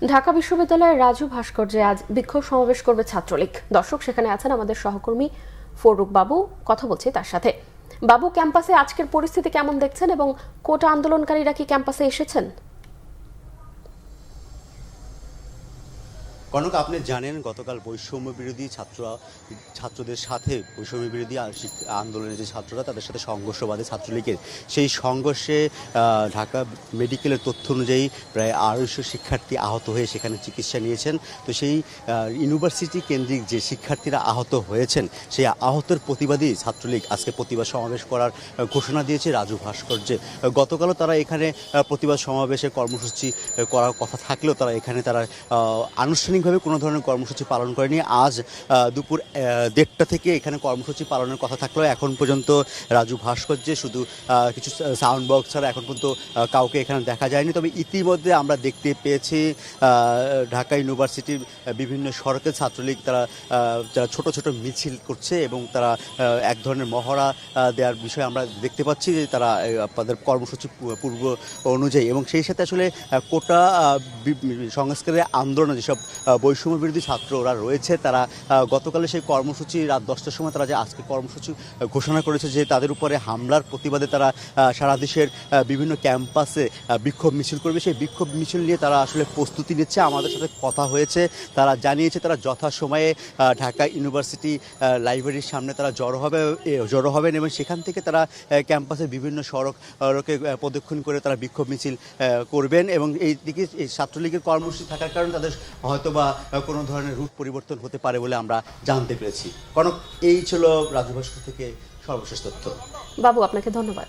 ঢাকা বিশ্ববিদ্যালয়ের রাজু ভাস্কর্যে আজ বিক্ষোভ সমাবেশ করবে ছাত্রলীগ। দর্শক, সেখানে আছেন আমাদের সহকর্মী ফরুক বাবু। কথা বলছি তার সাথে। বাবু, ক্যাম্পাসে আজকের পরিস্থিতি কেমন দেখছেন এবং কোটা আন্দোলনকারীরা কি ক্যাম্পাসে এসেছেন? কনক, আপনি জানেন গতকাল বৈষম্য বিরোধী ছাত্রদের সাথে বৈষম্য বিরোধী আন্দোলনের যে ছাত্ররা তাদের সাথে সংঘর্ষ বাধে ছাত্রলীগের। সেই সংঘর্ষে ঢাকা মেডিকেলের তথ্য অনুযায়ী প্রায় 250 শিক্ষার্থী আহত হয়ে সেখানে চিকিৎসা নিয়েছেন। তো সেই ইউনিভার্সিটি কেন্দ্রিক যে শিক্ষার্থীরা আহত হয়েছেন সেই আহতের প্রতিবাদী ছাত্রলীগ আজকে প্রতিবাদ সমাবেশ করার ঘোষণা দিয়েছে রাজু ভাস্কর্যে। গতকালও তারা এখানে প্রতিবাদ সমাবেশে কর্মসূচি করার কথা থাকলেও তারা আনুষ্ঠানিকভাবে কোনো ধরনের কর্মসূচি পালন করেনি। আজ দুপুর 1:30 থেকে এখানে কর্মসূচি পালনের কথা থাকলেও এখন পর্যন্ত রাজু ভাস্কর্যে শুধু কিছু সাউন্ড বক্স ছাড়া এখন পর্যন্ত কাউকে এখানে দেখা যায়নি। তবে ইতিমধ্যে আমরা দেখতে পেয়েছি ঢাকা ইউনিভার্সিটির বিভিন্ন সড়কে ছাত্রলীগ যারা ছোট ছোট মিছিল করছে এবং তারা এক ধরনের মহড়া দেওয়ার বিষয় আমরা দেখতে পাচ্ছি যে তারা তাদের কর্মসূচি পূর্ব অনুযায়ী। এবং সেই সাথে আসলে কোটা সংস্কারের আন্দোলনে যেসব বৈষম্য বিরোধী ছাত্ররা রয়েছে তারা গতকালে সেই কর্মসূচি রাত 10টার সময় তারা যে আজকে কর্মসূচি ঘোষণা করেছে যে তাদের উপরে হামলার প্রতিবাদে তারা সারা দেশের বিভিন্ন ক্যাম্পাসে বিক্ষোভ মিছিল করবে। সেই বিক্ষোভ মিছিল নিয়ে তারা আসলে প্রস্তুতি নিচ্ছে। আমাদের সাথে কথা হয়েছে, তারা জানিয়েছে তারা যথাসময়ে ঢাকা ইউনিভার্সিটি লাইব্রেরির সামনে তারা জড়ো হবেন এবং সেখান থেকে তারা ক্যাম্পাসের বিভিন্ন সড়কে প্রদক্ষিণ করে তারা বিক্ষোভ মিছিল করবেন। এবং এই দিকে ছাত্রলীগের কর্মসূচি থাকার কারণে তাদের হয়তোবা কোনো ধরনের রূপ পরিবর্তন হতে পারে বলে আমরা জানতে পেরেছি। কনক, এই ছিল রাজু ভাস্কর থেকে সর্বশেষ তথ্য। বাবু, আপনাকে ধন্যবাদ।